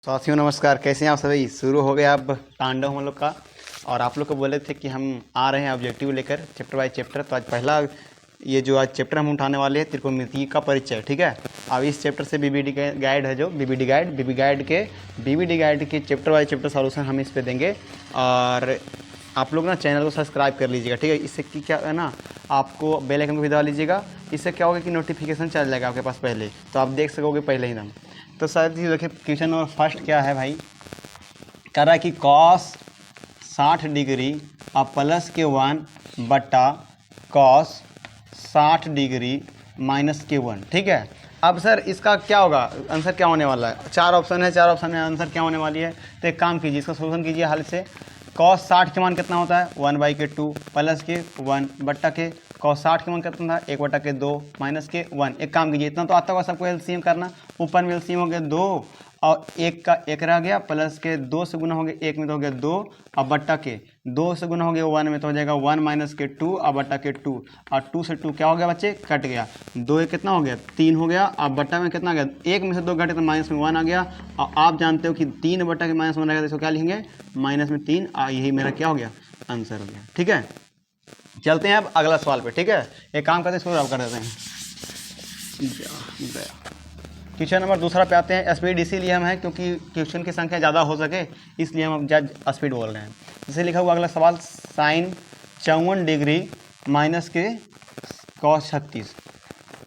साथियों नमस्कार, कैसे हैं आप सभी। शुरू हो गया अब तांडव हम लोग का। और आप लोग को बोले थे कि हम आ रहे हैं ऑब्जेक्टिव लेकर चैप्टर बाय चैप्टर। तो आज पहला ये जो आज चैप्टर हम उठाने वाले हैं त्रिकोणमिति का परिचय, ठीक है। अब इस चैप्टर से बीबीडी गाइड है, जो बीबीडी गाइड के चैप्टर बाय चैप्टर सॉल्यूशन हम इस पे देंगे। और आप लोग ना चैनल को सब्सक्राइब कर लीजिएगा, ठीक है। इससे कि क्या है ना, आपको बेल आइकन को भी दबा लीजिएगा। इससे क्या होगा कि नोटिफिकेशन चल जाएगा आपके पास पहले, तो आप देख सकोगे पहले ही दम। तो सर जी देखिए, क्वेश्चन नंबर फर्स्ट क्या है भाई। कह रहा है कि कॉस 60 डिग्री और प्लस के 1 बटा कॉस 60 डिग्री माइनस के 1, ठीक है। अब सर इसका क्या होगा, आंसर क्या होने वाला है। चार ऑप्शन में आंसर क्या होने वाली है। तो एक काम कीजिए, इसका सोल्यूशन कीजिए हाल से। कॉस 60 के मान कितना होता है 1/2 प्लस के 1 बट्टा के कॉस 60 के मान कितना था 1/2 माइनस के 1। एक काम कीजिए, इतना तो आता होगा सबको एलसीएम करना। ऊपर में एलसीएम हो गया 2 और 1 का 1 रह गया, प्लस के 2 से गुना हो गया 1 में तो हो गया 2 और बट्टा के 2 से गुना हो गया 1 में तो हो जाएगा 1 माइनस के 2 और बट्टा के 2 और 2 से 2 क्या हो गया बच्चे, कट गया। 2 एक कितना हो गया 3 हो गया और बट्टा में कितना आ गया 1 में से 2 घटे तो माइनस में 1 आ गया। और आप जानते हो कि 3 बट्टा के माइनस 1 आ गया तो इसको क्या लिखेंगे माइनस में 3। यही मेरा क्या हो गया आंसर हो गया, ठीक है। चलते हैं अब अगला सवाल पे, ठीक है। एक काम करते हैं, इसको रब कर देते हैं। क्वेश्चन नंबर दूसरा पे आते हैं। स्पीड इसीलिए हम है क्योंकि क्वेश्चन की संख्या ज़्यादा हो सके, इसलिए हम जज स्पीड बोल रहे हैं। जैसे लिखा हुआ अगला सवाल, साइन 54 डिग्री माइनस के कॉस 36।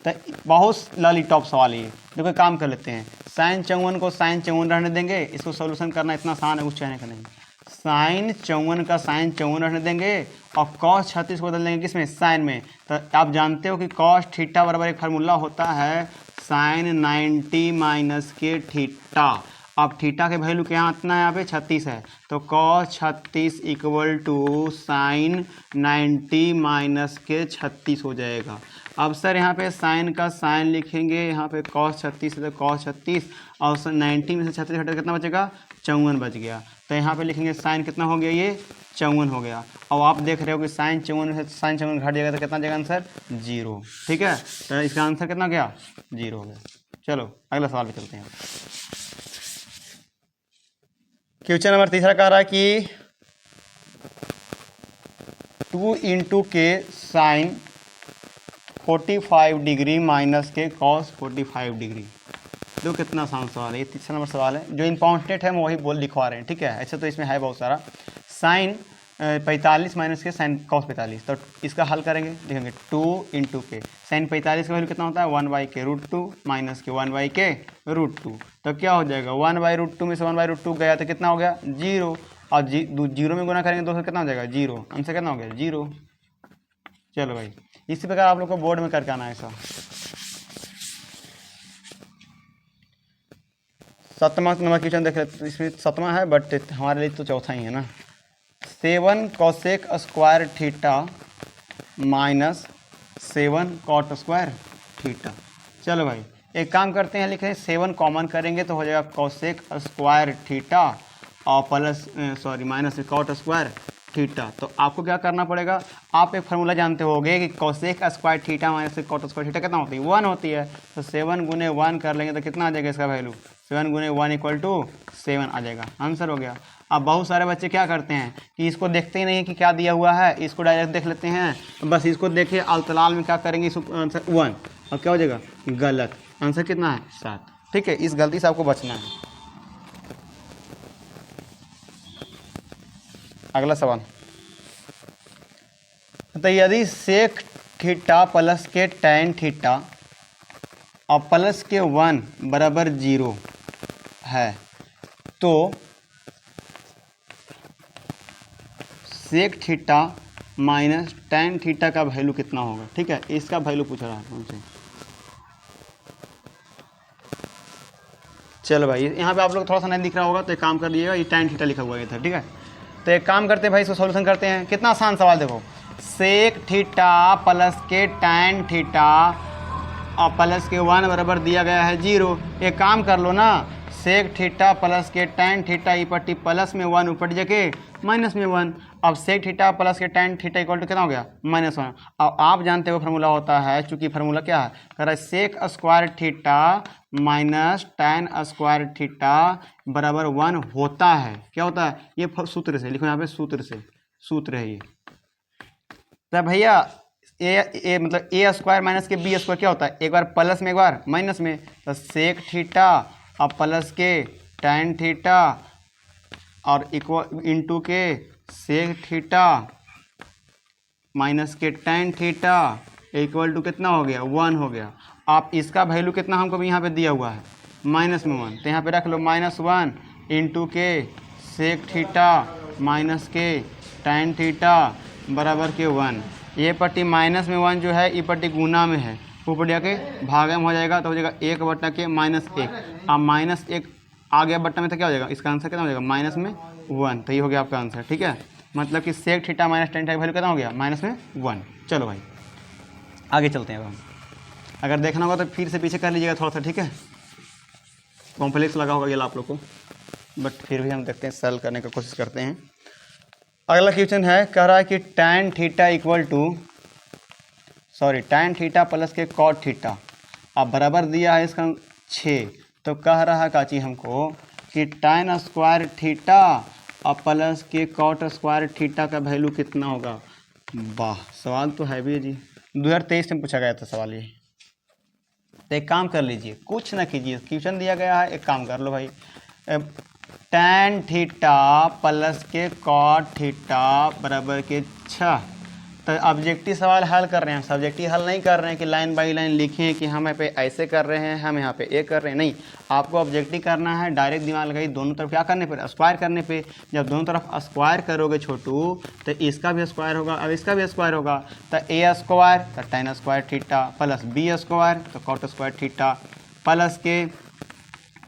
तो बहुत लॉलीटॉप सवाल है। देखो काम कर लेते हैं, साइन 54 को साइन 54 रहने देंगे। इसको सोल्यूशन करना इतना आसान है, कुछ कहने का नहीं। साइन 54 का साइन 54 रहने देंगे और कॉस 36 को बदल देंगे किसमें, साइन में। तो आप जानते हो कि कॉस थीटा बराबर एक फार्मूला होता है साइन 90 माइनस के थीटा। अब थीटा के वैल्यू क्या इतना है, यहाँ पे 36 है, तो cos 36 equal to sine 90 minus के 36 हो जाएगा। अब सर यहाँ पे साइन का साइन लिखेंगे, यहाँ पे कॉस 36 है तो कॉस 36 और 90 में से 36 हटा कितना बचेगा 54 बच गया। तो यहाँ पे लिखेंगे साइन कितना हो गया, ये 54 हो गया। और आप देख रहे हो कि साइन 54 से साइन 54 घट जाएगा तो कितना जाएगा आंसर 0, ठीक है। तो इसका आंसर कितना गया 0 हो गया। चलो अगला सवाल पे चलते हैं। क्वेश्चन नंबर तीसरा कह रहा है कि 2 × के साइन 45 डिग्री माइनस के कॉस 45 डिग्री। दो कितना आसान सवाल है, ये तीसरा नंबर सवाल है। जो इंपॉर्टेंट है वही बोल लिखवा रहे हैं, ठीक है। ऐसे तो इसमें है बहुत सारा। साइन 45 माइनस के साइन कॉस 45, तो इसका हल करेंगे, लिखेंगे 2 × के साइन 45 का वैल्यू कितना होता है 1/√2 माइनस के 1/√2। तो क्या हो जाएगा 1/√2 में से 1/√2 गया तो कितना हो गया 0 और 0 में गुना करेंगे 2 से कितना हो जाएगा 0। आंसर कितना हो गया 0। चलो भाई, इसी प्रकार आप लोग को बोर्ड में करके आना है ऐसा। 7वां नंबर क्वेश्चन देख लेते, इसमें 7वां है बट हमारे लिए तो चौथा ही है ना। 7 cosec square theta minus 7 cot square theta. चलो भाई एक काम करते हैं, लिखें 7 कॉमन करेंगे तो हो जाएगा कोसेक स्क्वायर थीटा और plus minus cot square theta. तो आपको क्या करना पड़ेगा, आप एक फार्मूला जानते होगे कि cosec square theta minus cot square theta कितना होती है 1 होती है। तो 7 × 1 कर लेंगे तो कितना आ जाएगा इसका वैल्यू 7 × 1 = 7 आ जाएगा, आंसर हो गया। अब बहुत सारे बच्चे क्या करते हैं कि इसको देखते ही नहीं कि क्या दिया हुआ है, इसको डायरेक्ट देख लेते हैं। बस इसको देखिए अल्तलाल में क्या करेंगे, इसको आंसर 1 और क्या हो जाएगा गलत। आंसर कितना है 7, ठीक है। इस गलती से आपको बचना है। अगला सवाल, तो यदि सेक थीटा प्लस के टैन थीटा और प्लस के 1 बराबर 0 है तो sec theta minus tan theta का वैल्यू कितना होगा, ठीक है। इसका वैल्यू पूछ रहा है हमसे। चलो भाई यहाँ पे आप लोग थोड़ा सा नहीं दिख रहा होगा तो एक काम कर लीजिएगा, ये टैन थीटा लिखा हुआ है था, ठीक है। तो एक काम करते हैं भाई, इसको सॉल्यूशन करते हैं। कितना आसान सवाल, देखो सेक थीटा प्लस के टैन थीटा और प्लस के 1 बराबर दिया गया है 0। एक काम कर लो ना, सेक थीटा प्लस के tan थीटा ई पट्टी प्लस में 1 ऊपर जगह माइनस में 1। अब सेक थीटा प्लस के tan थीटा इक्वल टू कितना हो गया -1। अब आप जानते हो फार्मूला होता है, चूंकि फार्मूला क्या है, कह रहा है sec square theta minus tan square theta बराबर 1 होता है। क्या होता है? ये सूत्र से लिखो, यहाँ पे सूत्र है ये। तो भैया ए मतलब ए स्क्वायर माइनस के बी स्क्वायर क्या होता है, एक बार प्लस में एक बार माइनस में। तो सेक थीटा और प्लस के tan थीटा और इक्वल इंटू के सेक थीटा माइनस के tan थीटा इक्वल टू कितना हो गया 1 हो गया। आप इसका वैल्यू कितना हमको यहाँ पे दिया हुआ है -1, तो यहाँ पे रख लो -1 इंटू के सेक थीटा माइनस के tan थीटा बराबर के 1। ये पट्टी -1 जो है ये पट्टी गुना में है, ऊपर जाके भागे में हो जाएगा तो हो जाएगा 1 बट्टा के -1। अब -1 आ गया बट्टा में तो क्या हो जाएगा, इसका आंसर कितना हो जाएगा -1। तो ये हो गया आपका आंसर। ठीक है, मतलब कि sec theta minus tan theta का वैल्यू कितना हो गया -1। चलो भाई आगे चलते हैं। अब हम अगर देखना होगा तो फिर से पीछे कर लीजिएगा थोड़ा सा, ठीक है। कॉम्प्लेक्स लगा होगा ये आप लोग को, बट फिर भी हम देखते हैं, सॉल्व करने की कोशिश करते हैं। अगला क्वेश्चन है, कह रहा है कि tan theta equal to tan theta plus के cot थीटा। अब बराबर दिया है इसका 6, तो कह रहा है काची हमको कि tan स्क्वायर थीटा और प्लस के cot स्क्वायर थीटा का वैल्यू कितना होगा। वाह, सवाल तो है भी जी, 2023 में पूछा गया था सवाल ये। तो एक काम कर लीजिए, कुछ ना कीजिए, क्वेश्चन दिया गया है, एक काम कर लो भाई, tan थीटा प्लस के cot थीटा बराबर के 6। तो ऑब्जेक्टिव सवाल हल कर रहे हैं, सब्जेक्टिव हल नहीं कर रहे हैं कि लाइन बाय लाइन लिखें कि हम यहाँ पे ऐसे कर रहे हैं, हम यहाँ पे ए कर रहे हैं, नहीं। आपको ऑब्जेक्टिव करना है, डायरेक्ट दिमाग लगाइए, दोनों तरफ क्या करने पर, स्क्वायर करने पे। जब दोनों तरफ स्क्वायर करोगे छोटू, तो इसका भी स्क्वायर होगा, अब इसका भी स्क्वायर होगा। तो ए स्क्वायर तो tan square theta plus B square तो cot स्क्वायर थीटा प्लस के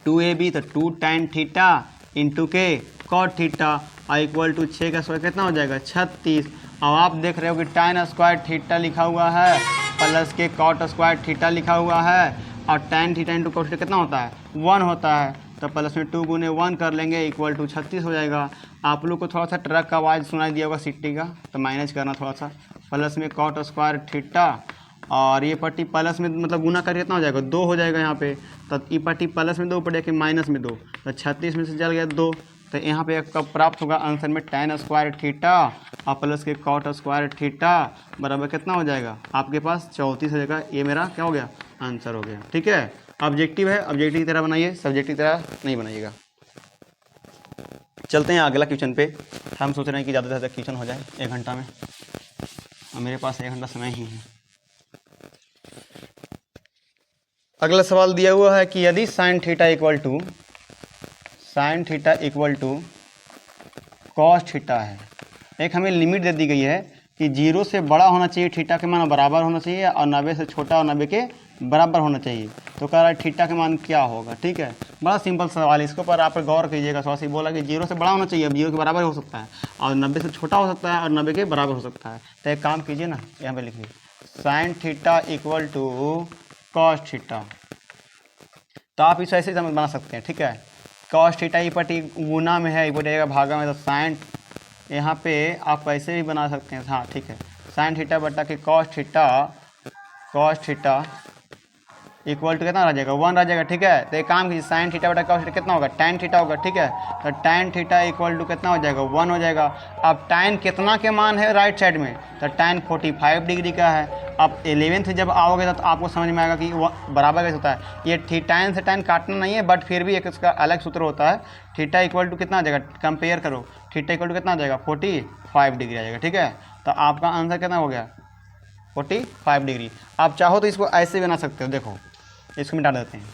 2ab तो 2 tan थीटा इंटू के cot थीटा इक्वल टू 6 का स्क्वायर कितना हो जाएगा 36। अब आप देख रहे हो कि tan स्क्वायर थीटा लिखा हुआ है प्लस के cot स्क्वायर थीटा लिखा हुआ है, और tan theta into cot theta कितना होता है 1 होता है। तो प्लस में 2 गुने 1 कर लेंगे इक्वल टू 36 हो जाएगा। आप लोग को थोड़ा सा ट्रक का आवाज़ सुनाई दिया होगा सिटी का, तो मैनेज करना थोड़ा सा। प्लस में cot स्क्वायर थीटा और ये पट्टी प्लस में मतलब गुना करके कितना हो जाएगा 2 हो जाएगा यहाँ पे। तो ये पट्टी प्लस में 2 पड़ेगा कि माइनस में 2, तो 36 में से चल गया 2। तो यहाँ पे कब प्राप्त होगा आंसर में tan स्क्वायर थीटा और प्लस के cot स्क्वायर थीटा बराबर कितना हो जाएगा आपके पास 34 हो जाएगा। ये मेरा क्या हो गया आंसर हो गया। ठीक है, ऑब्जेक्टिव है, ऑब्जेक्टिव की तरह बनाइए, सब्जेक्टिव की तरह नहीं बनाइएगा। चलते हैं अगला क्वेश्चन पे। हम सोच रहे हैं कि ज़्यादा से ज़्यादा क्वेश्चन हो जाए 1 घंटा में, और मेरे पास 1 घंटा समय ही है। अगला सवाल दिया हुआ है कि यदि sine theta equal to cos theta है, एक हमें लिमिट दे दी गई है कि 0 से बड़ा होना चाहिए थीटा के मान बराबर होना चाहिए, और 90 से छोटा और 90 के बराबर होना चाहिए। तो कह रहा है थीटा के मान क्या होगा। ठीक है, बड़ा सिंपल सवाल है, इसके ऊपर आप गौर कीजिएगा। सवाल बोला कि 0 से बड़ा होना चाहिए, अब 0 के बराबर हो सकता है, और 90 से छोटा हो सकता है, और 90 के बराबर हो सकता है। तो एक काम कीजिए ना, यहाँ पे लिखिए sine theta equal to cos theta. तो आप इसे ऐसे बना सकते हैं। ठीक है, कॉस थीटा ई पट्टी गुना में है, ई पट्टी भागा में, तो साइन यहाँ पे आप ऐसे भी बना सकते हैं। हाँ ठीक है, साइन थीटा बटा के कॉस थीटा इक्वल टू कितना रह जाएगा 1 रह जाएगा। ठीक है, तो एक काम कीजिए, साइन थीटा बटा कॉस थीटा कितना होगा tan थीटा होगा। ठीक है, तो tan थीटा इक्वल टू कितना हो जाएगा 1 हो जाएगा। अब tan कितना के मान है राइट साइड में, तो tan 45 डिग्री का है। अब 11th जब आओगे तो आपको समझ में आएगा कि बराबर कैसे होता है। ये tan से tan काटना नहीं है, बट फिर भी एक इसका अलग सूत्र होता है। थीटा इक्वल टू कितना आ जाएगा, कंपेयर करो, थीटा इक्वल टू कितना आ जाएगा 45 डिग्री आ जाएगा। ठीक है, तो आपका आंसर कितना हो गया 45 डिग्री। आप चाहो तो इसको ऐसे बना सकते हो, देखो इसको मिटा देते हैं।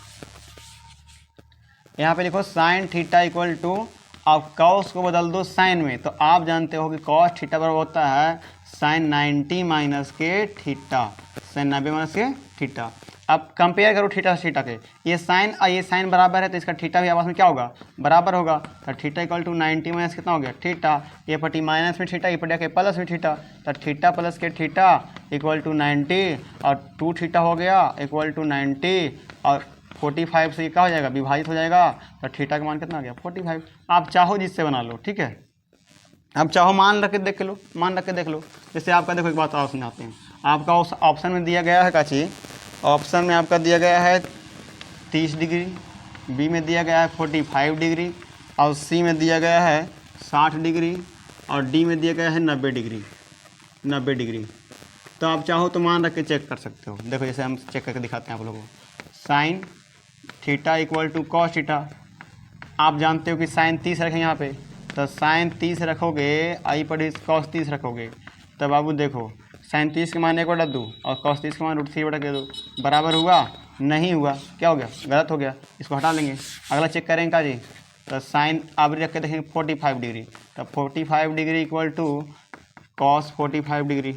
यहाँ पे लिखो साइन थीटा इक्वल टू, आप कॉस को बदल दो साइन में, तो आप जानते हो कि कॉस थीटा बराबर होता है साइन 90 माइनस के थीटा, साइन 90 माइनस के थीटा। अब कंपेयर करो थीटा से थीटा के, ये साइन और ये साइन बराबर है, तो इसका थीटा भी आपस में क्या होगा बराबर होगा। तो थीटा इक्वल टू 90 माइनस कितना हो गया थीटा, ये पट्टी माइनस में थीटा, ये पट्टी के प्लस में थीटा, तो थीटा प्लस के थीटा इक्वल टू 90, और 2 थीटा हो गया इक्वल टू 90, और 45 से ये क्या हो जाएगा, विभाजित हो जाएगा, तो थीटा का मान कितना आ गया 45। आप चाहो जिससे बना लो, ठीक है। अब चाहो मान रख के देख लो, मान रख के देख लो। जैसे आपका देखो एक बात और समझाते हैं। आपका उस ऑप्शन में दिया गया है क्या चीज़, ऑप्शन में आपका दिया गया है 30 डिग्री, बी में दिया गया है 45 डिग्री, और सी में दिया गया है 60 डिग्री, और डी में दिया गया है 90 डिग्री, 90 डिग्री। तो आप चाहो तो मान रख के चेक कर सकते हो। देखो जैसे हम चेक करके दिखाते हैं आप लोगों को। Sine theta equal to cos theta, आप जानते हो कि साइन 30 रखें यहाँ पे, तो साइन 30 रखोगे, आई पर कॉस 30 रखोगे, तब बाबू देखो साइन 30 के मान 1/2 और कॉस 30 के मान √3/2 बराबर हुआ, नहीं हुआ, क्या हो गया, गलत हो गया, इसको हटा लेंगे। अगला चेक करेंगे का जी, तो साइन आवरी रख के देखेंगे 45 डिग्री, तो 45 degree equal to cos 45 degree.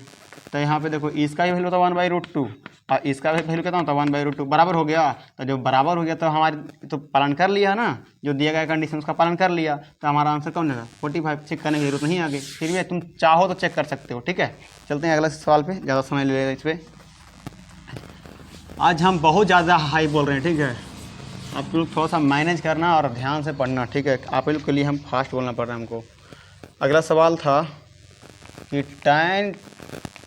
तो यहाँ पे देखो इसका भी वैल्यू था 1/√2 और इसका भी वैल्यू कितना होता है 1/√2, बराबर हो गया। तो जब बराबर हो गया तो हमारे तो पालन कर लिया ना, जो दिया गया कंडीशन उसका पालन कर लिया, तो हमारा आंसर कौन है 45। चेक करने की जरूरत नहीं आगे, फिर भी तुम चाहो तो चेक कर सकते हो, ठीक है। चलते हैं अगला सवाल पे, ज़्यादा समय ले इस पर। आज हम बहुत ज़्यादा हाई बोल रहे हैं, ठीक है। आप लोग थोड़ा सा मैनेज करना और ध्यान से पढ़ना, ठीक है। आप लोग के लिए हम फास्ट बोलना पड़ रहा है हमको। अगला सवाल था कि tan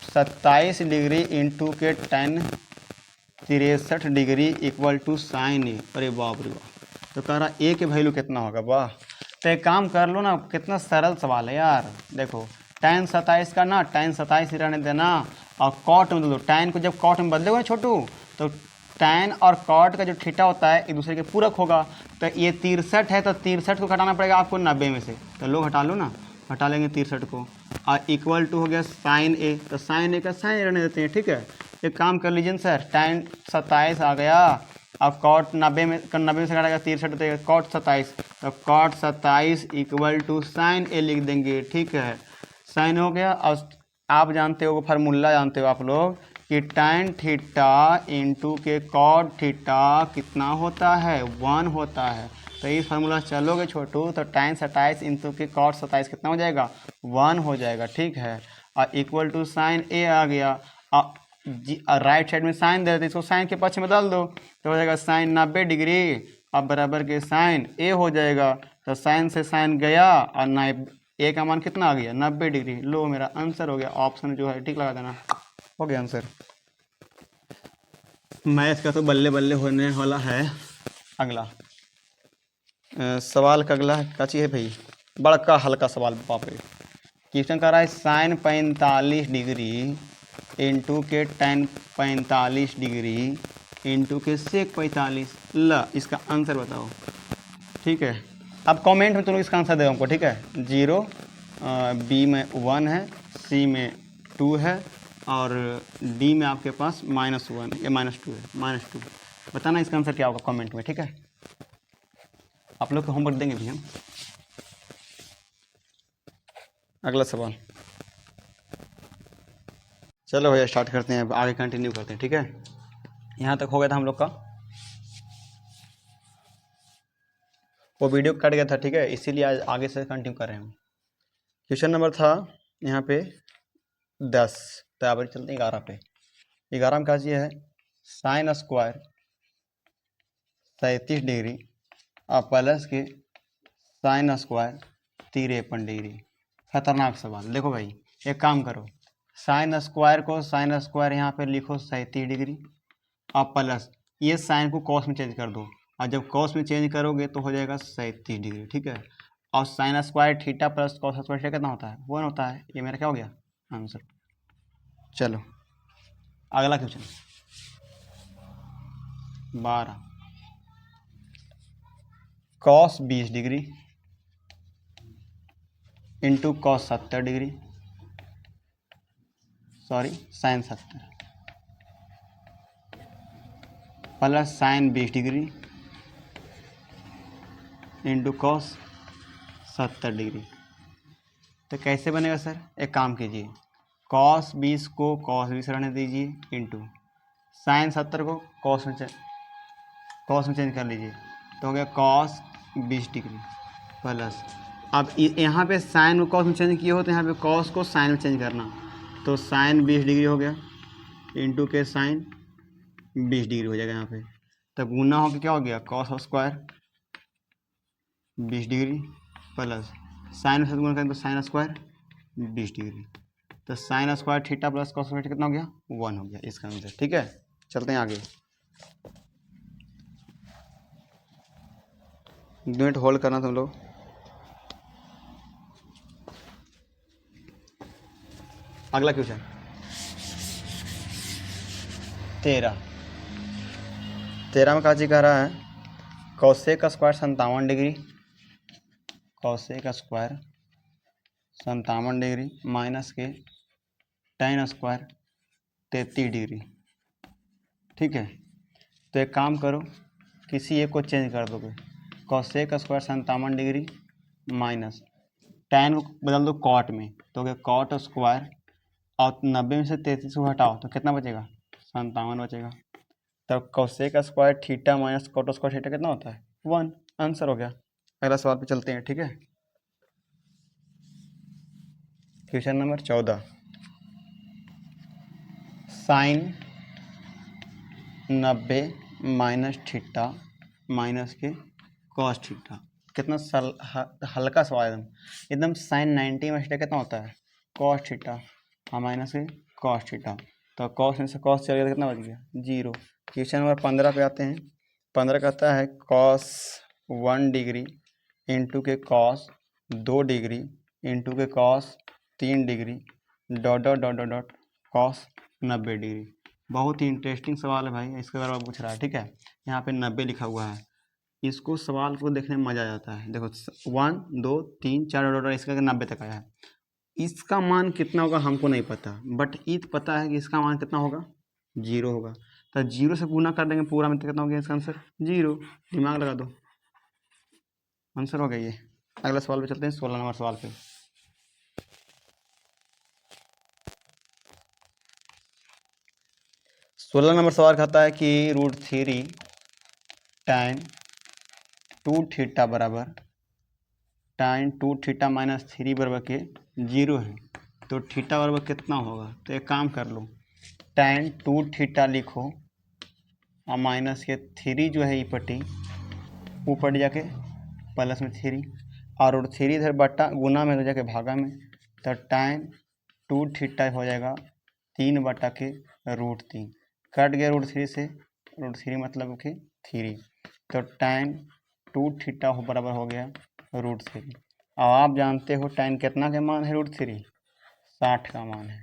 27 डिग्री इंटू के tan 63 degree equal to sine A. अरे बाप रे बाप, तो कह रहा ए के वैल्यू कितना होगा। वाह, तो एक काम कर लो ना, कितना सरल सवाल है यार। देखो tan 27 का ना tan 27 रहने देना और कॉट में बदलो। tan को जब कॉट में बदलोगे ना छोटू, तो tan और कॉट का जो थीटा होता है एक दूसरे के पूरक होगा। तो ये 63 है, तो 63 को घटाना पड़ेगा आपको 90 में से, तो लोग हटा लो ना, हटा लेंगे 63 को, और इक्वल टू हो गया साइन ए। तो साइन ए का साइन रहने देते हैं, ठीक है। एक काम कर लीजिए सर, tan 27 आ गया और कॉट 90 में से घटाएगा 63 तो कॉट 27, तो कॉट 27 इक्वल टू साइन ए लिख देंगे, ठीक है। साइन हो गया। और आप जानते हो फार्मूला, जानते हो आप लोग कि tan थीटा इंटू के कॉट थीटा कितना होता है 1 होता है। तो इस फार्मूला चलोगे छोटू, तो tan 27 इंटू के कॉट 27 कितना हो जाएगा 1 हो जाएगा, ठीक है। और इक्वल टू साइन ए आ गया, और राइट साइड में साइन दे देते, इसको साइन के पक्ष में डाल दो, तो हो जाएगा साइन 90 डिग्री अब बराबर के साइन ए हो जाएगा। तो साइन से साइन गया और ए का मान कितना आ गया 90 डिग्री। लो मेरा आंसर हो गया, ऑप्शन जो है ठीक लगा देना, हो गया आंसर। मैथ का तो बल्ले बल्ले होने वाला है। अगला सवाल का अगला क्या चीज़ है भाई, बड़का हल्का सवाल, बाप रे। क्वेश्चन कर रहा है साइन 45 डिग्री इंटू के tan 45 डिग्री इंटू के सेक 45। ला इसका आंसर बताओ, ठीक है। अब कमेंट में तुम इसका आंसर दे हमको, ठीक है। 0, बी में 1 है, सी में 2 है, और डी में आपके पास -1 या -2 है, -2। बताना इसका आंसर क्या होगा कमेंट में, ठीक है। आप लोग को होमवर्क देंगे भी हम। अगला सवाल, चलो भैया स्टार्ट करते हैं, आगे कंटिन्यू करते हैं, ठीक है। यहाँ तक हो गया था हम लोग का, वो वीडियो कट गया था, ठीक है, इसीलिए आज आगे से कंटिन्यू कर रहे हैं हम। क्वेश्चन नंबर था यहाँ पे 10, तो आप चलते हैं 11 पे। 11 में क्या चीज़ है, साइन स्क्वायर 37 डिग्री और प्लस के साइन स्क्वायर 53 डिग्री। खतरनाक सवाल। देखो भाई एक काम करो, साइन स्क्वायर यहाँ पे लिखो 37 डिग्री और प्लस ये साइन को कॉस में चेंज कर दो, और जब कॉस में चेंज करोगे तो हो जाएगा 37 डिग्री, ठीक है। और sign square theta plus cos square कितना होता है 1 होता है। ये मेरा क्या हो गया आंसर। चलो अगला question 12, cos 20 degree into cos 70 degree, sorry sine 70 plus sign 20 degree into cos 70 degree. तो कैसे बनेगा सर, एक काम कीजिए, कॉस 20 को कॉस 20 रहने दीजिए इंटू साइन 70 को कॉस में चेंज कर लीजिए, तो हो गया कॉस 20 डिग्री प्लस, अब यहाँ पे साइन को कॉस में चेंज किए हो तो यहाँ पे कॉस को साइन में चेंज करना, तो साइन 20 डिग्री हो गया इंटू के साइन 20 डिग्री हो जाएगा यहाँ पे। तो गुना होकर क्या हो गया cos square 20 degree plus sign से गुना करें तो साइन स्क्वायर 20 डिग्री। तो sign square theta plus cos square कितना हो गया 1 हो गया इसका आंसर। ठीक है, चलते हैं आगे। 2 मिनट होल्ड करना तुम लोग। अगला क्वेश्चन 13 में काजी कह रहा है cosec square 57 degree, cosec square 57 degree minus के tan स्क्वायर 33 डिग्री। ठीक है, तो एक काम करो किसी एक को चेंज कर दोगे, कौसेक स्क्वायर 57 डिग्री माइनस tan बदल दो कॉट में, तो क्या कॉट स्क्वायर और 90 में से 33 को हटाओ तो कितना बचेगा 57 बचेगा। तब cosec square theta minus cot square theta कितना होता है 1, आंसर हो गया। अगला सवाल पे चलते हैं। ठीक है, question number 14 sine 90 minus theta minus के कॉस थीटा। कितना हल्का सवाल एकदम साइन 90 में थीटा कितना होता है कॉस थीटा और माइनस के कॉस थीटा। तो कॉस में से कॉस चल गया तो कितना बच गया 0। क्वेश्चन नंबर 15 पे आते हैं। 15 कहता है कॉस 1 डिग्री इंटू के कॉस 2 डिग्री इंटू के cos 3 degree dot dot dot dot dot cos 90 degree. बहुत ही इंटरेस्टिंग सवाल है भाई, इसके बारे में पूछ रहा है। ठीक है, यहाँ पे 90 लिखा हुआ है, इसको सवाल को देखने में मज़ा आ जाता है। देखो 1 2 3 4 डॉट इसका 90 तक आया है, इसका मान कितना होगा हमको नहीं पता, बट ईद पता है कि इसका मान कितना होगा 0 होगा। तो 0 से गुना कर देंगे पूरा में तो कितना हो गया इसका आंसर 0। दिमाग लगा दो, आंसर हो गया ये। अगला सवाल पे चलते हैं 16 नंबर सवाल पे। 16 नंबर सवाल कहता है कि √3 tan 2 थीटा बराबर tan 2 थीटा माइनस 3 बराबर के 0 है, तो थीटा बराबर कितना होगा। तो एक काम कर लो tan 2 थीटा लिखो और माइनस के 3 जो है पट्टी ऊपर जाके प्लस में 3 और √3 इधर बट्टा गुना में हो जाके भागा में, तो tan 2 थीटा हो जाएगा 3 बटा के √3 कट गया √3 से, √3 मतलब कि 3, तो tan 2 थीटा हो बराबर हो गया √3। और आप जानते हो tan कितना का मान है √3 60 का मान है,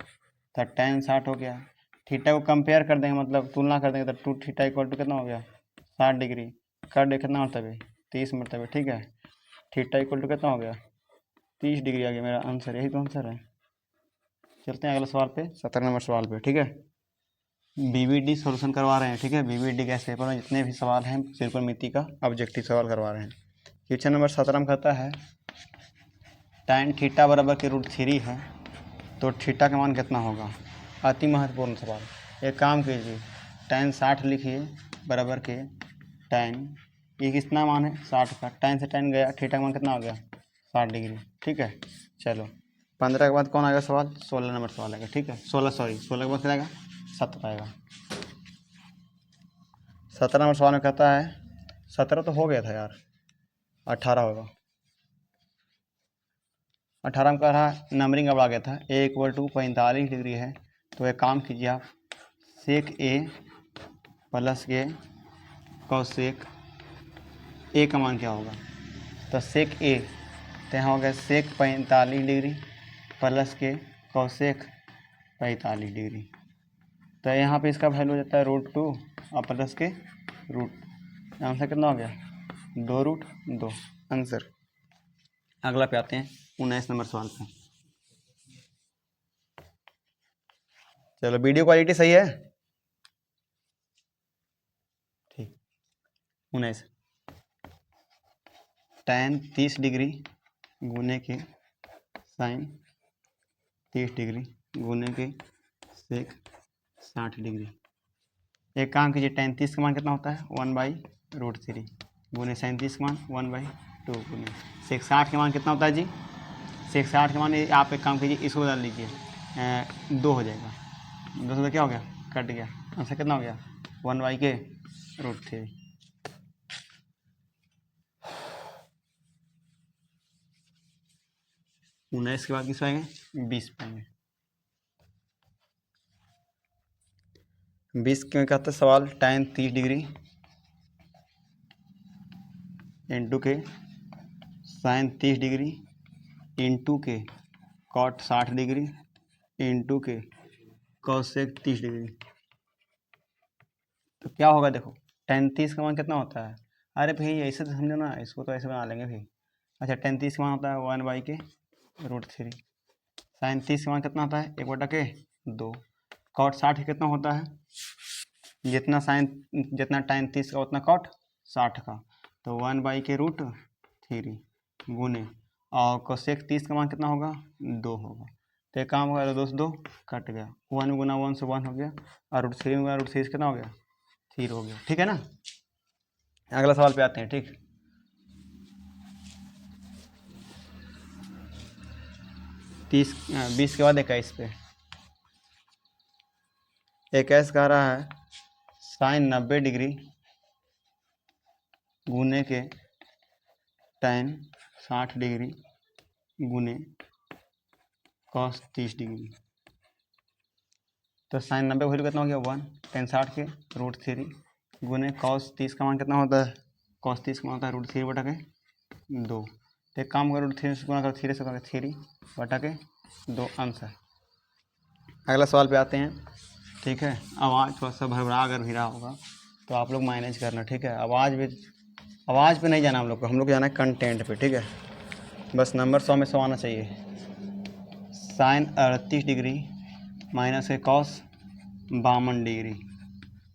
तो tan 60 हो गया। थीटा को कंपेयर कर देंगे मतलब तुलना कर देंगे, तो 2 थीटा इक्वल टू कितना हो गया 60 डिग्री कर दे कितना मरतबे 30 मरतबे। ठीक है, थीटा इक्वल टू कितना हो गया 30 डिग्री आ गया मेरा आंसर, यही तो आंसर है। चलते हैं अगले सवाल पे 17 नंबर सवाल पे। ठीक है, बीबीडी सॉल्यूशन करवा रहे हैं। ठीक है, बीबीडी गैस पेपर में जितने भी सवाल हैं त्रिकोणमिति का ऑब्जेक्टिव सवाल करवा रहे हैं। क्वेश्चन नंबर 17 में कहता है tan थीटा बराबर के √3 है, तो थीटा का मान कितना होगा। अति महत्वपूर्ण सवाल। एक काम कीजिए tan 60 लिखिए बराबर के tan, ये कितना मान है 60 का, tan से tan गया, थीटा का मान कितना हो गया 60 डिग्री। ठीक है, चलो 15 के बाद कौन आएगा सवाल 16 नंबर सवाल आएगा। ठीक है, 16 के बाद क्या आएगा 17 आएगा। 17 नंबर सवाल में कहता है 17 तो हो गया था यार, 18 होगा। 18 में कह रहा है नंबरिंग अब आ गया था, a = 45 डिग्री है, तो एक काम कीजिए आप सेक a प्लस के कौसेक a का मान क्या होगा। तो सेक a तो यहाँ हो गया सेक 45 डिग्री प्लस के कौसेक 45 डिग्री, तो यहाँ पे इसका वैल्यू हो जाता है √2 और प्लस के रूट, आंसर कितना हो गया 2√2 आंसर। अगला पे आते हैं 19 नंबर सवाल पे। चलो वीडियो क्वालिटी सही है, ठीक। 19 tan 30 डिग्री गुने के साइन 30 डिग्री गुने के सेक 60 डिग्री। एक काम कीजिए tan 30 का मान कितना होता है 1/√3 गुने साइन 30 का मान 1/2 गुने सेक 60 का मान कितना होता है जी, सेक 60 का मान आप एक काम कीजिए इसको बदल लीजिए 2 हो जाएगा, 2 से क्या हो गया कट गया, आंसर कितना हो गया 1/√3। 19 के बाद किस पाएंगे 20 पाएंगे। 20 में क्या था सवाल, tan 30 डिग्री इंटू के sin 30 डिग्री इंटू के cot 60 डिग्री इंटू के cosec 30 डिग्री। तो क्या होगा देखो, tan 30 का मान कितना होता है, अरे भाई ऐसे तो समझो ना, इसको तो ऐसे बना लेंगे भाई। अच्छा tan 30 का मान होता है 1/√3। sin 30 का मान कितना होता है 1/2। cot 60 कितना होता है, जितना tan 30 का उतना cot 60 का, तो 1/√3 गुने, और cosec 30 का मान कितना होगा 2 होगा। तो एक काम होगा, 2 से 2 कट गया, 1 गुना 1 से 1 हो गया, और √3 गुना √3 से कितना हो गया 3 हो गया। ठीक है ना, अगला सवाल पे आते हैं। ठीक, तीस 20 के बाद 21 पे 21 कह रहा है sin 90 डिग्री गुने के tan 60 डिग्री गुने cos 30 डिग्री। तो sin 90 वैल्यू कितना हो गया 1, tan 60 के √3 गुने cos 30 का मान कितना होता है, cos 30 का मान होता है √3/2। तो एक काम करो, √3 से गुना करो, 3 से गुना 3 बटा के 2 आंसर। अगला सवाल पे आते हैं। ठीक है, आवाज़ थोड़ा सा भरभरा अगर भी रहा होगा तो आप लोग मैनेज करना। ठीक है, आवाज़ पे नहीं जाना हम लोग को जाना है कंटेंट पे। ठीक है, बस नंबर 100 में 100 आना चाहिए। sin 38 डिग्री माइनस के cos 52 डिग्री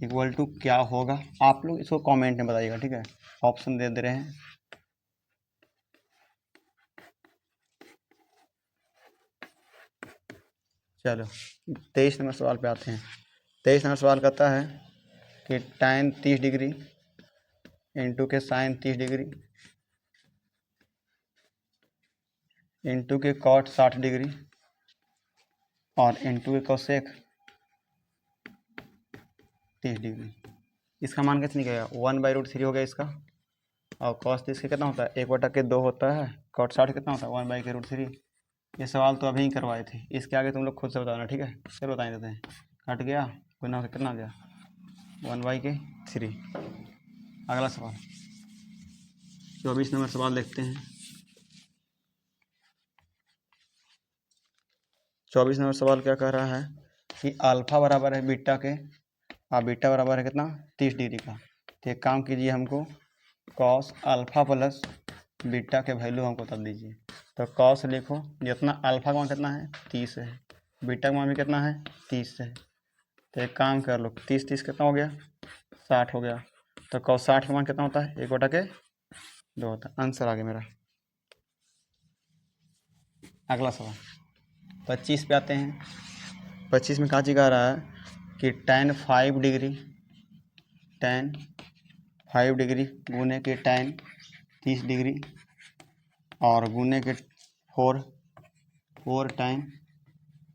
इक्वल टू क्या होगा, आप लोग इसको कमेंट में बताइएगा। ठीक है, ऑप्शन दे रहे हैं। चलो 23 नंबर सवाल पे आते हैं। 23 नंबर सवाल कहता है कि tan 30 डिग्री इंटू के sin 30 डिग्री इंटू के cot 60 डिग्री और इंटू के cosec 30 डिग्री। इसका मान कितना निकलेगा 1/√3 हो गया इसका, और cos 30 का कितना होता है 1/2 होता है, cot 60 कितना होता है 1/√3। ये सवाल तो अभी ही करवाए थे, इसके आगे तुम लोग खुद से बताना। ठीक है, चलो बता देते हैं। कट गया, गुना होकर कितना आ गया 1/3। अगला सवाल 24 नंबर सवाल देखते हैं। 24 नंबर सवाल क्या कह रहा है कि अल्फा बराबर है बीटा के, और बीटा बराबर है कितना 30 डिग्री का। तो एक काम कीजिए, हमको कॉस अल्फा प्लस बीटा के वैल्यू हमको बता दीजिए। तो कॉस लिखो, जितना अल्फा का मान कितना है 30 है, बीटा का मान भी कितना है 30 है। तो एक काम कर लो, 30 30 कितना हो गया 60 हो गया। तो कॉस 60 का मान कितना होता है 1/2 होता है। आंसर आ गया मेरा। अगला सवाल 25 पे आते हैं। 25 में कहा चीज़ आ रहा है कि tan 5 डिग्री गुने के tan 30 डिग्री और गुने के 4 tan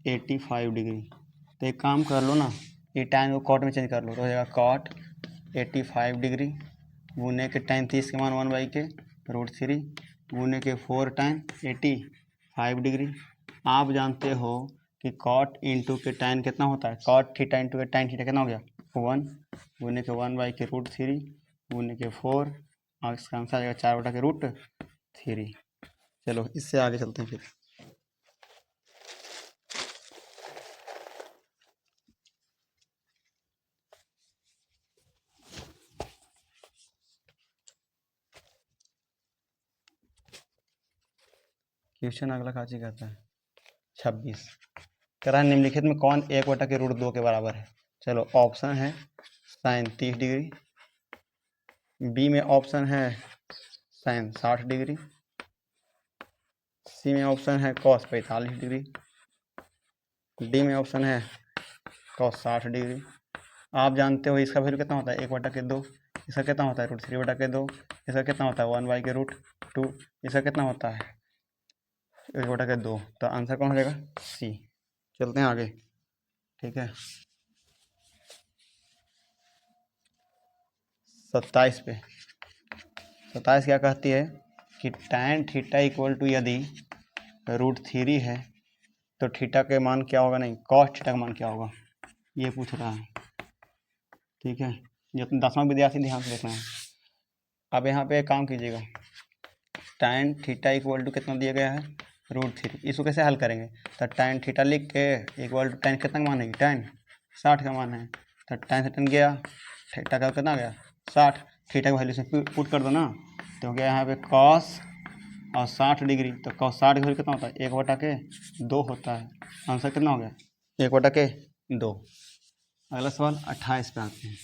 85 डिग्री। तो एक काम कर लो ना, ये tan को कॉट में चेंज कर लो, तो हो जाएगा cot 85 डिग्री गुने के tan 30 के मान 1/√3 गुने के 4 tan 85 डिग्री। आप जानते हो कि cot इंटू के tan कितना होता है, cot थीटा इंटू के tan थीटा कितना हो गया 1 गुने के 1/√3 गुने के 4, और इसका आंसर आ जाएगा 4/√3। चलो इससे आगे चलते हैं फिर। क्वेश्चन अगला काची कहता है 26 कह रहा है निम्नलिखित में कौन 1/√2 के बराबर है। चलो ऑप्शन है sin 30 डिग्री, बी में ऑप्शन है sin 60 डिग्री, सी में ऑप्शन है cos 45 डिग्री, डी में ऑप्शन है cos 60 डिग्री। आप जानते हो इसका वैल्यू कितना होता है 1/2, इसका कितना होता है √3/2, इसका कितना होता है 1/√2, इसका कितना होता है 1/2। तो आंसर कौन हो जाएगा सी। चलते हैं आगे। ठीक है 27 पे 27 क्या कहती है कि tan थीटा इक्वल टू यदि √3 है, तो थीटा के मान क्या होगा, नहीं कॉस थीटा का मान क्या होगा ये पूछ रहा है। ठीक है, जो 10वां विद्यार्थी ध्यान से देखना है। अब यहाँ पे एक काम कीजिएगा, tan थीटा इक्वल टू कितना दिया गया है √3, इसको कैसे हल करेंगे, तो tan थीटा लिख के इक्वल टू tan कितना का मान है, tan 60 का मान है, तो tan से tan गया, थीटा का कितना गया 60, थीटा की वैल्यू से पुट कर दो ना, तो गया यहाँ पे cos और 60 डिग्री, तो cos 60 की वैल्यू कितना होता है 1/2 होता है। आंसर कितना हो गया 1/2। अगला सवाल 28 पे आते हैं।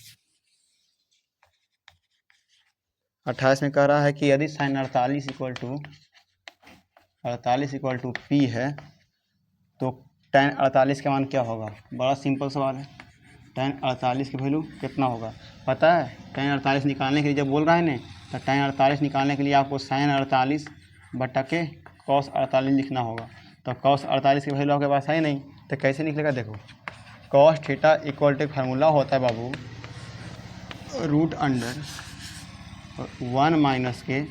28 में कह रहा है कि यदि sin 48 इक्वल टू P है तो tan 48 का मान क्या होगा। बड़ा सिंपल सवाल है। tan 48 की वैल्यू कितना होगा पता है। tan 48 निकालने के लिए जब बोल रहा है ना, तो tan 48 निकालने के लिए आपको sin 48 बटा के cos 48 लिखना होगा। तो cos 48 की वैल्यू आपके पास है नहीं, तो कैसे निकलेगा, देखो cos theta equal to formula होता है बाबू √1 माइनस के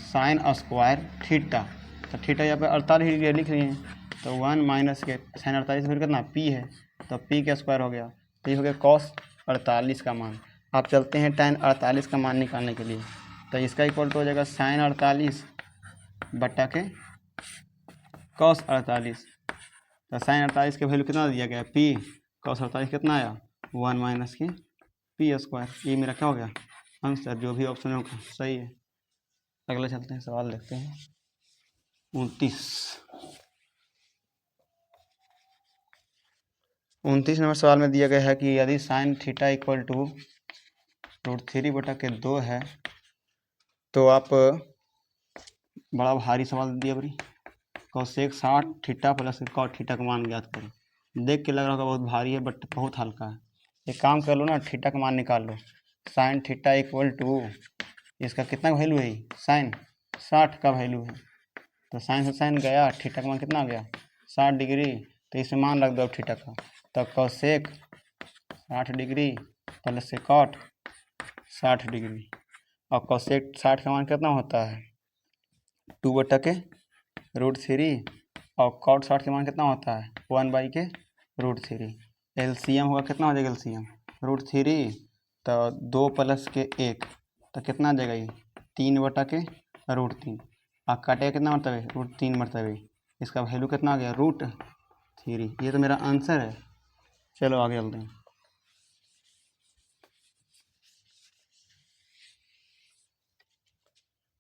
साइन स्क्वायर थीटा। तो थीटा यहाँ पे 48 डिग्री लिख रही हैं, तो 1 माइनस के साइन 48 फिर कितना P है, तो P का स्क्वायर हो गया, तो ये हो गया cos 48 का मान। आप चलते हैं tan 48 का मान निकालने के लिए, तो इसका इक्वल टू हो जाएगा साइन 48 बटा के cos 48। तो साइन 48 के वैल्यू कितना दिया गया P, cos 48 कितना आया 1 माइनस के P स्क्वायर। ये मेरा क्या हो गया आंसर, जो भी ऑप्शन होगा सही है। अगला चलते हैं, सवाल देखते हैं 29 नंबर सवाल में दिया गया है कि यदि साइन थीटा इक्वल टू √3/2 है, तो आप बड़ा भारी सवाल दिया बड़ी, cosec 60 theta plus cot theta का मान ज्ञात करो। देख के लग रहा होगा बहुत भारी है, बट बहुत हल्का है। एक काम कर लो ना, थीटा का मान निकाल लो। साइन थीटा इक्वल टू इसका कितना वैल्यू है, साइन 60 का वैल्यू है, तो साइन से साइन गया, थीटा का मान कितना आ गया 60 डिग्री, तो इसमें मान रख दो अब थीटा का। तो कोसेक 60 डिग्री प्लस से कॉट 60 डिग्री, और कोसेक 60 का मान कितना होता है 2/√3, और कॉट 60 का मान कितना होता है 1/√3। एलसीएम होगा कितना हो जाएगा एलसीएम √3, तो 2 प्लस के 1, तो कितना आ जाएगा ये 3/√3, और काटेगा कितना मरतबे √3 मरतबे, इसका वैल्यू कितना आ गया √3। ये तो मेरा आंसर है। चलो आगे चलते हैं।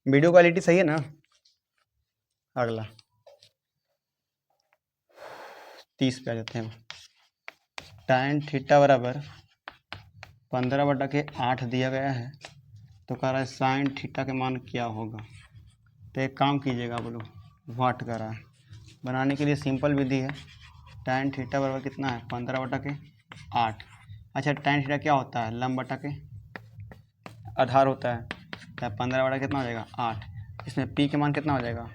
वीडियो क्वालिटी सही है ना। अगला 30 पे आ जाते हैं। tan थीटा बराबर 15/8 दिया गया है, तो कह रहा है साइन थीटा के मान क्या होगा। तो एक काम कीजिएगा, बोलो व्हाट कर रहा है। बनाने के लिए सिंपल विधि है। tan थीटा बराबर कितना है 15/8। अच्छा tan थीटा क्या होता है लंब बटा के आधार होता है, तो 15 कितना हो जाएगा 8। इसमें p के मान कितना हो जाएगा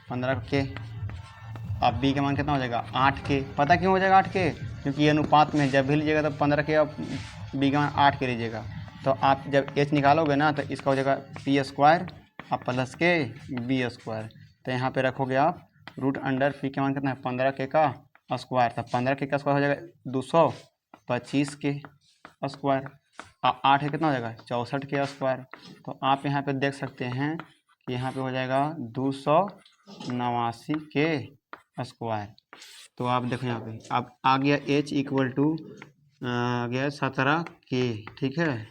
15 के, अब b के मान कितना हो जाएगा 8 के। पता क्यों हो जाएगा 8 के, क्योंकि ये अनुपात में जब भी लीजिएगा तो 15 के और b का मान 8 के लीजिएगा। तो आप जब h निकालोगे ना, तो इसका हो जाएगा p स्क्वायर और प्लस के b स्क्वायर। तो यहाँ पे रखोगे आप √p के मान कितना है 15 के का स्क्वायर, तो 15 के का स्क्वायर हो जाएगा 225 के स्क्वायर, और 8 के कितना हो जाएगा 64 के स्क्वायर। तो आप यहाँ पे देख सकते हैं कि यहाँ पे हो जाएगा 289 के स्क्वायर। तो आप देखो यहाँ पे अब आ गया h इक्वल टू आ गया 17 के। ठीक है,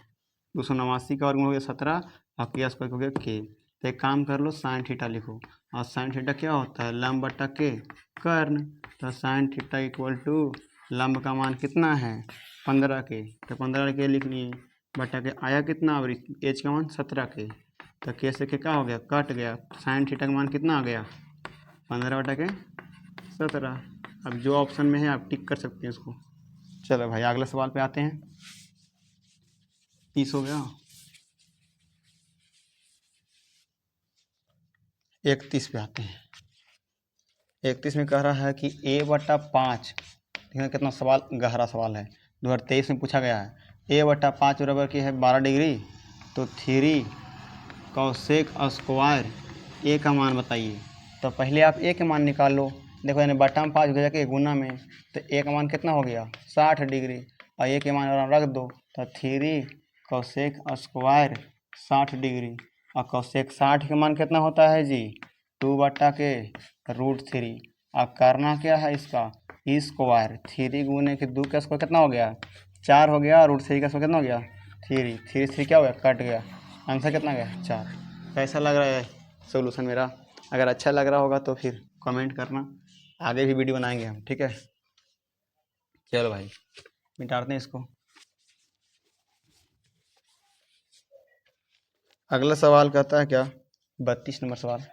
289 का वर्गमूल हो गया 17 और के स्क्वायर हो गया के। तो एक काम कर लो साइन थीटा लिखो, और साइन थीटा क्या होता है लंब बटा के कर्ण। तो साइन थीटा इक्वल टू लंब का मान कितना है 15 के, तो 15 के लिख लिए बटा के आया कितना, और एच का मान 17 के, तो के से के क्या हो गया कट गया। साइन थीटा का मान कितना आ गया 15/17। अब जो ऑप्शन में है आप टिक कर सकते हैं इसको। चलो भाई अगले सवाल पे आते हैं। 30 हो गया, 31 पे आते हैं। 31 में कह रहा है कि a/5, देखिए कितना सवाल गहरा सवाल है, 2023 में पूछा गया है। a/5 बराबर की है 12 डिग्री, तो 3 कोसेक स्क्वायर a का मान बताइए। तो पहले आप ए के मान निकाल लो। देखो यानी बटा में 5 हो गया कि गुना में, तो ए का मान कितना हो गया 60 डिग्री, और ए के मान रख दो तो 3 कोसेक स्क्वायर 60 डिग्री, और कोसेक 60 के मान कितना होता है जी 2/√3। अब करना क्या है इसका स्क्वायर, 3 गुने के 2 का स्क्वायर कितना हो गया 4 हो गया, √3 का स्क्वायर कितना हो गया 3, 3 3 क्या हो गया कट गया, आंसर कितना गया 4। कैसा लग रहा है सोल्यूशन मेरा? अगर अच्छा लग रहा होगा तो फिर कमेंट करना, आगे भी वीडियो बनाएंगे हम, ठीक है। चलो भाई मिटाते हैं इसको। अगला सवाल कहता है क्या 32 नंबर सवाल,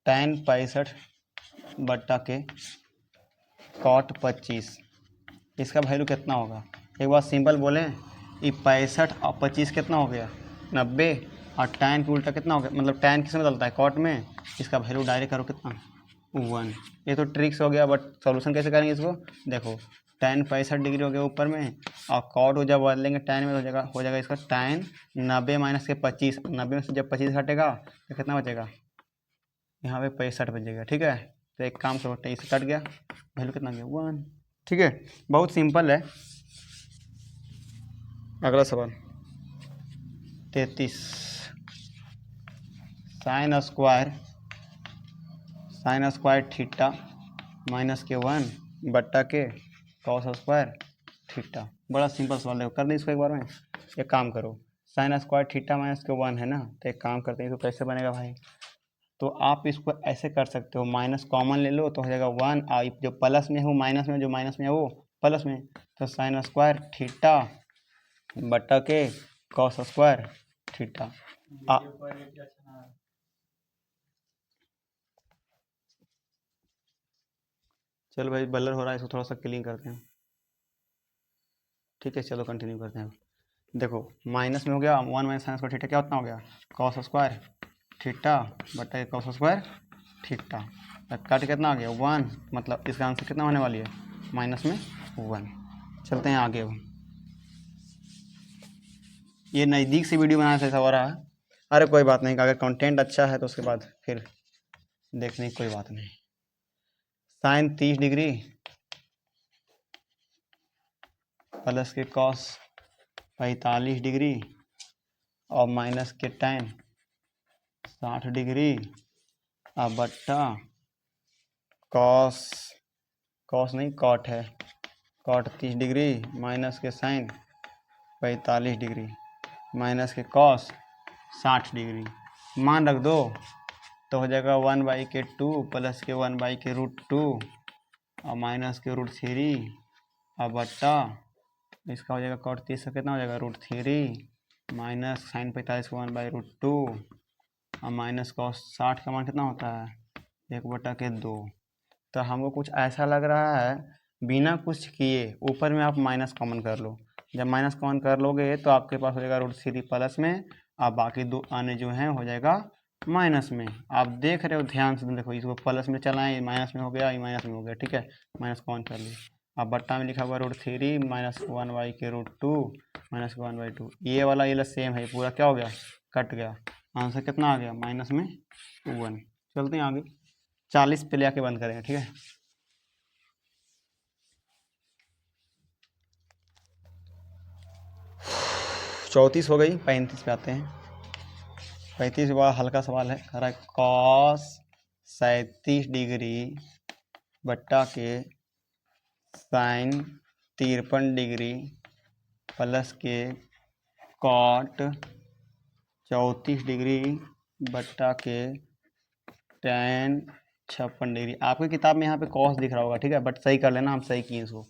tan 65 बट्टा के cot 25, इसका वैल्यू कितना होगा? एक बार सिंपल बोलें, ये 65 और 25 कितना हो गया 90, और tan के उल्टा कितना हो गया, मतलब tan किस में बदलता है कॉट में, इसका वैल्यू डायरेक्ट करो कितना 1। ये तो ट्रिक्स हो गया, बट सॉल्यूशन कैसे करेंगे इसको? देखो tan 65 डिग्री हो गया ऊपर में, और कॉट को जब बदलेंगे tan में हो जाएगा इसका tan 90 माइनस के 25, 90 में से जब 25 हटेगा तो कितना बचेगा, यहाँ पे 65 बचेगा, ठीक है। तो एक काम करो 23 कट गया, वैल्यू कितना गया 1, ठीक है। बहुत सिंपल है। अगला सवाल 33, साइन स्क्वायर थीटा माइनस के 1 बट्टा के कॉस स्क्वायर थीटा। बड़ा सिंपल सवाल है, कर दें इसको एक बार में। एक काम करो, साइन स्क्वायर थीटा माइनस के 1 है ना, तो एक काम करते हैं इसको कैसे बनेगा भाई, तो आप इसको ऐसे कर सकते हो, माइनस कॉमन ले लो तो हो जाएगा 1, और जो प्लस में है वो माइनस में, जो माइनस में है वो प्लस में, तो साइन स्क्वायर थीटा बट्टा के कॉस स्क्वायर थीटा। चलो भाई बलर हो रहा है, इसको थोड़ा सा क्लीन करते हैं, ठीक है। चलो कंटिन्यू करते हैं। देखो माइनस में हो गया 1 माइनस साइन स्क्वायर थीटा, क्या उतना हो गया कॉस स्क्वायर थीटा बटा कॉस स्क्वायर थीटा, कट कितना आ गया 1, मतलब इसका आंसर कितना होने वाली है माइनस में 1। चलते हैं आगे। ये नज़दीक से वीडियो बनाने से ऐसा हो रहा है, अरे कोई बात नहीं, अगर कंटेंट अच्छा है तो उसके बाद फिर देखने की कोई बात नहीं। साइन 30 डिग्री प्लस के कॉस 45 डिग्री और माइनस के tan 60 डिग्री और बट्टा कॉस नहीं कॉट है, कॉट 30 डिग्री माइनस के साइन 45 डिग्री माइनस के कॉस 60 डिग्री। मान रख दो तो हो जाएगा 1/2 प्लस के 1/√2 और माइनस के √3 और बट्टा इसका हो जाएगा कॉट 30 का कितना हो जाएगा √3 माइनस साइन 45 का 1/√2 और माइनस कॉस 60 का मान कितना होता है 1/2। तो हमको कुछ ऐसा लग रहा है बिना कुछ किए ऊपर में आप माइनस कॉमन कर लो, जब माइनस कॉमन कर लोगे तो आपके पास हो जाएगा √3 प्लस में, और बाकी दो आने जो हैं हो जाएगा माइनस में। आप देख रहे हो ध्यान से, देखो इसको प्लस में चलाएं, माइनस में हो गया, ये माइनस में हो गया, ठीक है। माइनस कॉमन कर ली, अब बट्टा में लिखा हुआ √3 माइनस 1/√2 माइनस 1/2, ये वाला ये सेम है, पूरा क्या हो गया कट गया, आंसर कितना आ गया माइनस में 1। चलते हैं आगे, 40 पे ले आके बंद करेंगे, ठीक है। 34 हो गई, 35 पे आते हैं। 35 बड़ा हल्का सवाल है, कह रहा है कॉस 37 डिग्री बट्टा के साइन 53 डिग्री प्लस के कॉट 34 डिग्री बट्टा के tan 56 डिग्री। आपकी किताब में यहाँ पे कॉस दिख रहा होगा, ठीक है, बट सही कर लेना, हम सही किए इसको।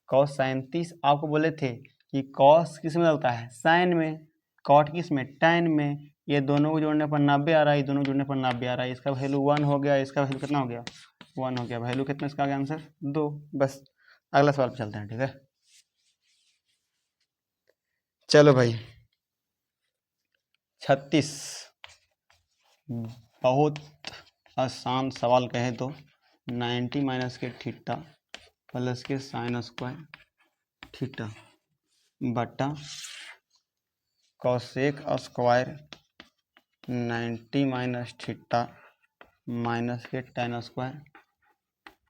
कॉस 37 आपको बोले थे कि कॉस किस में डलता है साइन में, कॉट किस में tan में, ये दोनों को जोड़ने पर 90 आ रहा है, ये दोनों जोड़ने पर 90 आ रहा है, इसका वैल्यू 1 हो गया, इसका वैल्यू कितना हो गया 1 हो गया, वैल्यू कितना इसका आ गया आंसर 2। बस अगला सवाल पे चलते हैं, ठीक है। चलो भाई 36, बहुत आसान सवाल कहे तो 90 माइनस के थीटा प्लस के साइन स्क्वायर थीटा बट्टा cosec square 90 minus theta minus के tan स्क्वायर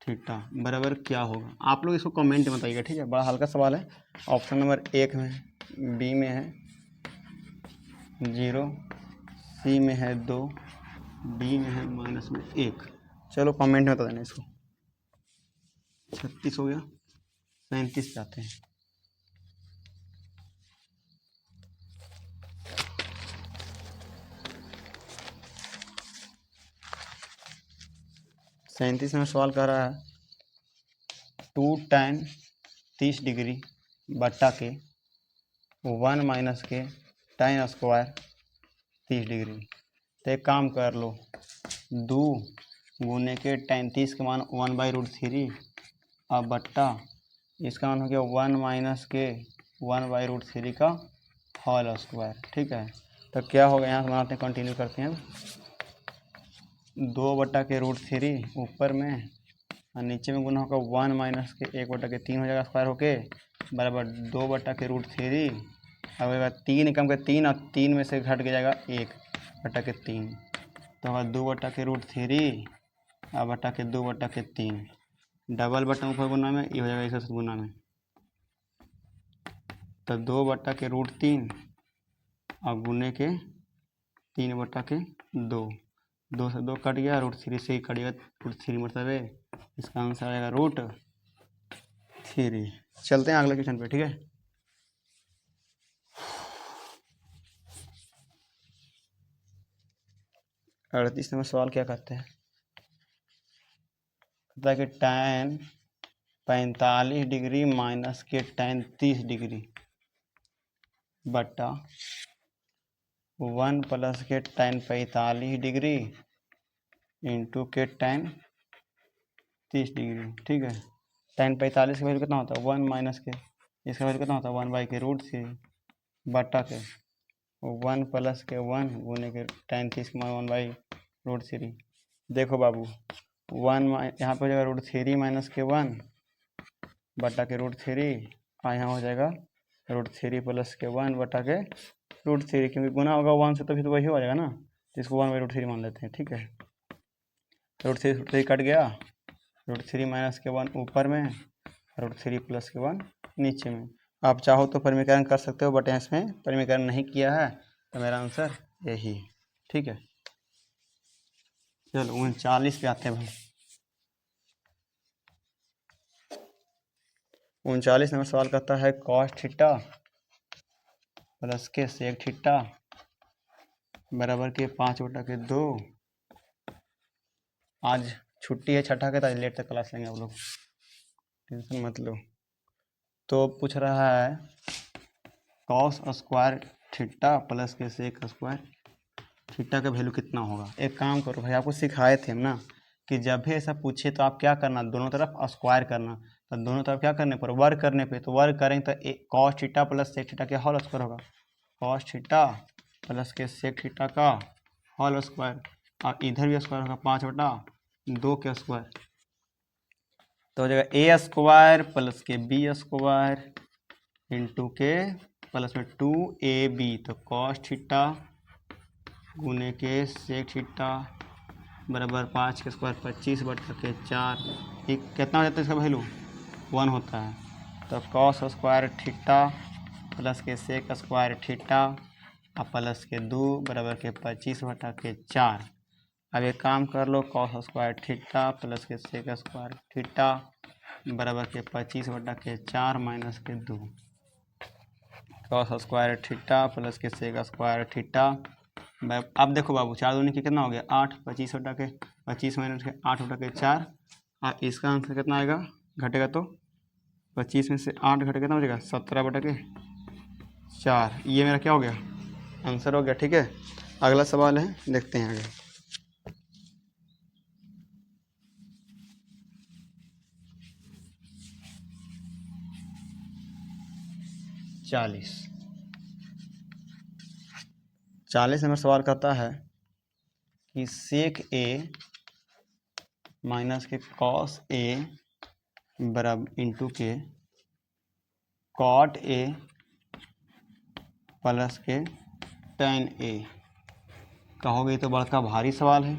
थीटा बराबर क्या होगा। आप लोग इसको कमेंट में बताइएगा, ठीक है। बड़ा हल्का सवाल है। ऑप्शन नंबर 1 में, बी में है 0, सी में है 2, डी में है -1। चलो कमेंट में बता देना इसको। 36 हो गया, 37 पे आते हैं। सैंतीस में सवाल कर रहा है 2 tan 30 डिग्री बट्टा के 1 माइनस के tan स्क्वायर 30 डिग्री। तो एक काम कर लो, 2 गुने के tan 30 का मान 1/√3 और बट्टा इसका मान हो गया 1 माइनस के 1/√3 का होल स्क्वायर, ठीक है। तो क्या होगा, यहाँ से बनाते हैं, कंटिन्यू करते हैं। 2/√3 ऊपर में और नीचे में गुना होगा 1 माइनस के 1/3 हो जाएगा स्क्वायर होके बराबर 2/√3। अब अगर 3 कम के 3 और 3 में से घट के जाएगा 1/3, तो होगा 2/√3 और बटा के 2/3। डबल बटन ऊपर गुना में ये हो जाएगा इस गुना में, तो 2/√3 और गुने के 3/2। 2 से 2 कट गया, √3 से ही कट गया, √3 मतलब है इसका आंसर आएगा √3। चलते हैं अगले क्वेश्चन पे, ठीक है। अड़तीस नंबर सवाल क्या कहते हैं, कहता है कि tan 45 डिग्री माइनस के tan 30 डिग्री बट्टा 1 प्लस के tan 45 डिग्री इंटू के tan 30 डिग्री, ठीक है। tan 45 का वैल्यू कितना होता है 1 माइनस के, इसका वैल्यू कितना होता है 1/√3 बट्टा के 1 प्लस के 1 गुने के tan 30 का मान 1/√3। देखो बाबू 1 यहाँ पे हो जाएगा √3 माइनस के 1 बटा के √3 और यहाँ हो जाएगा √3 प्लस के 1 बटा के √3, क्योंकि गुना होगा 1 से तो फिर तो वही हो जाएगा ना, तो इसको 1/√3 मान लेते हैं, ठीक है। √3 कट गया, √3 माइनस के 1 ऊपर में, √3 प्लस के 1 नीचे में। आप चाहो तो परिमीकरण कर सकते हो, बट इसमें परिमीकरण नहीं किया है, तो मेरा आंसर यही है, ठीक है। चलो 39 पे आते हैं भाई। 39 नंबर सवाल करता है cos थीटा प्लस के sec थीटा बराबर के 5/2। आज छुट्टी है छठा के, तो आज लेट तक क्लास लेंगे आप लोग, टेंशन मत लो। तो पूछ रहा है cos स्क्वायर थीटा प्लस के sec स्क्वायर थीटा का वैल्यू कितना होगा। एक काम करो भाई, आपको सिखाए थे हम ना कि जब भी ऐसा पूछे तो आप क्या करना, दोनों तरफ स्क्वायर करना। तो दोनों तरफ क्या करने पर, वर्ग करने पे, तो वर्ग करेंगे तो cos theta plus sec theta का होल स्क्वायर होगा, cos थीटा प्लस के sec थीटा का होल स्क्वायर, और इधर भी स्क्वायर होगा 5/2 के स्क्वायर, तो हो जाएगा ए स्क्वायर प्लस के बी स्क्वायर इंटू के प्लस में 2ab, तो cos थीटा गुने के sec थीटा बराबर 5 के स्क्वायर 25/4। एक कितना हो जाता है इसका वैल्यू 1 होता है, तो cos स्क्वायर थीटा प्लस के sec स्क्वायर थीटा और प्लस के 2 बराबर के 25/4। अब एक काम कर लो, cos स्क्वायर थीटा प्लस के sec स्क्वायर थीटा बराबर के 25/4 माइनस के 2, cos स्क्वायर थीटा प्लस के sec स्क्वायर थीटा। अब देखो बाबू 4 दूनी के कितना हो गया 8, 25 माइनस के 8/4, और इसका आंसर कितना आएगा, घटेगा तो 25 में से 8 घटेगा कितना हो जाएगा 17/4। ये मेरा क्या हो गया, आंसर हो गया, ठीक है। अगला सवाल है, देखते हैं आगे। चालीस नंबर सवाल कहता है कि सेक ए माइनस के कॉस ए बराबर इंटू के कॉट ए प्लस के टेन ए। कहोगे तो बड़का भारी सवाल है,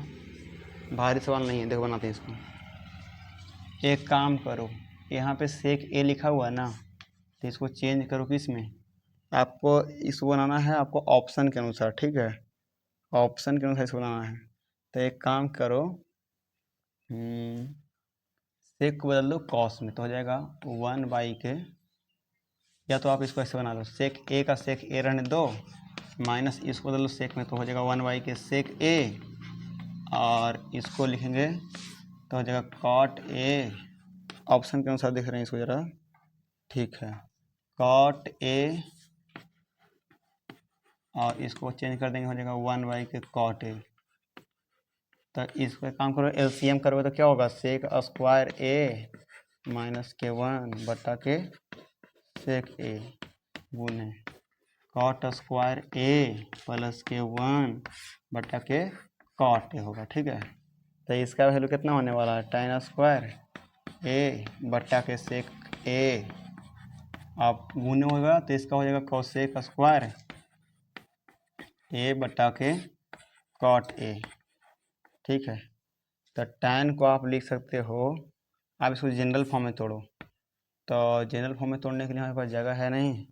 भारी सवाल नहीं है। देखो बनाते हैं इसको। एक काम करो, यहाँ पे सेक ए लिखा हुआ है ना, तो इसको चेंज करो किस में, आपको इसको बनाना है आपको ऑप्शन के अनुसार, ठीक है, ऑप्शन के अनुसार इसको बनाना है। तो एक काम करो, सेक को बदल दो कॉस में, तो हो जाएगा 1/के, या तो आप इसको ऐसे बना लो, सेक ए का सेक ए रहने दो, माइनस इसको बदल लो सेक में, तो हो जाएगा 1/के सेक ए, और इसको लिखेंगे तो हो जाएगा कॉट ए, ऑप्शन के अनुसार देख रहे हैं इसको ज़रा, ठीक है, कॉट ए, और इसको चेंज कर देंगे, हो जाएगा 1/के कॉट ए। तो इसका काम करो, एलसीएम करोगे तो क्या होगा, सेक स्क्वायर ए माइनस के 1/के सेक ए गुने कॉट स्क्वायर ए प्लस के 1/के कॉट ए होगा, ठीक है। तो इसका वैल्यू कितना होने वाला है, tan स्क्वायर ए बट्टा के सेक ए, आप गुने होगा तो इसका हो जाएगा कोसेक स्क्वायर ए बट्टा के कॉट ए, ठीक है। तो tan को आप लिख सकते हो, आप इसको जनरल फॉर्म में तोड़ो, तो जनरल फॉर्म में तोड़ने के लिए हमारे पास जगह है नहीं,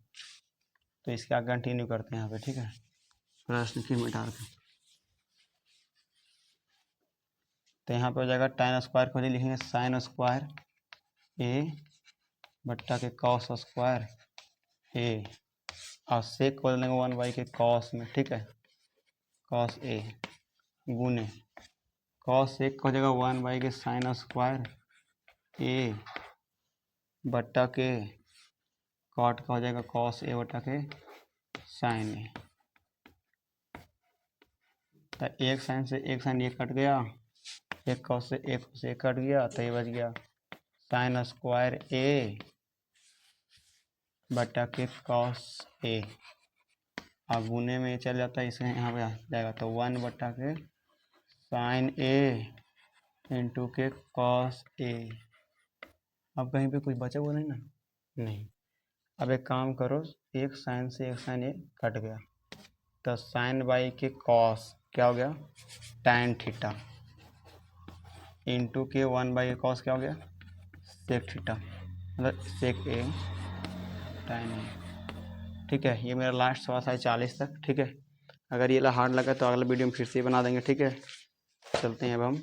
तो इसके आगे कंटिन्यू करते हैं यहाँ पे, ठीक है, प्रश्न की मिटा के। तो यहाँ पे हो जाएगा tan स्क्वायर को लिखेंगे साइन स्क्वायर ए बट्टा के कॉस स्क्वायर ए, और सेक को बदलेंगे 1/के कॉस में, ठीक है, कॉस ए गुने कॉस एक हो जाएगा 1/के साइन स्क्वायर ए बट्टा के कॉट का हो जाएगा कॉस ए बट्टा के साइन ए। तो एक साइन से एक साइन ये कट गया, एक कॉस से एक कट गया, तो ये बच गया साइन स्क्वायर ए बट्टा के कॉस ए, और गुने में चल जाता है, इसे यहाँ पे आ जाएगा, तो 1/के साइन ए इंटू के कॉस ए। अब कहीं पे कुछ बचा हुआ नहीं ना, नहीं। अब एक काम करो, एक साइन से एक साइन ये कट गया, तो साइन बाई के कॉस क्या हो गया, tan थीटा, इंटू के 1/के कॉस क्या हो गया, सेक थीटा, मतलब सेक ए tan ए, ठीक है। ये मेरा लास्ट सवाल था 40 तक, ठीक है। अगर ये हार्ड लगा तो अगला वीडियो में फिर से बना देंगे, ठीक है। चलते हैं अब हम,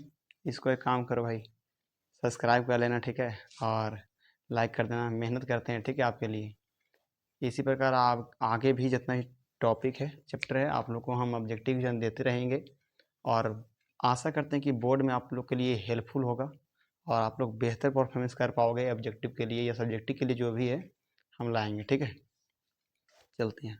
इसको एक काम करो भाई, सब्सक्राइब कर लेना, ठीक है, और लाइक कर देना, मेहनत करते हैं, ठीक है, आपके लिए। इसी प्रकार आप आगे भी जितना ही टॉपिक है, चैप्टर है, आप लोग को हम ऑब्जेक्टिव देते रहेंगे, और आशा करते हैं कि बोर्ड में आप लोग के लिए हेल्पफुल होगा, और आप लोग बेहतर परफॉर्मेंस कर पाओगे ऑब्जेक्टिव के लिए या सब्जेक्टिव के लिए, जो भी है हम लाएंगे, ठीक है। चलते हैं।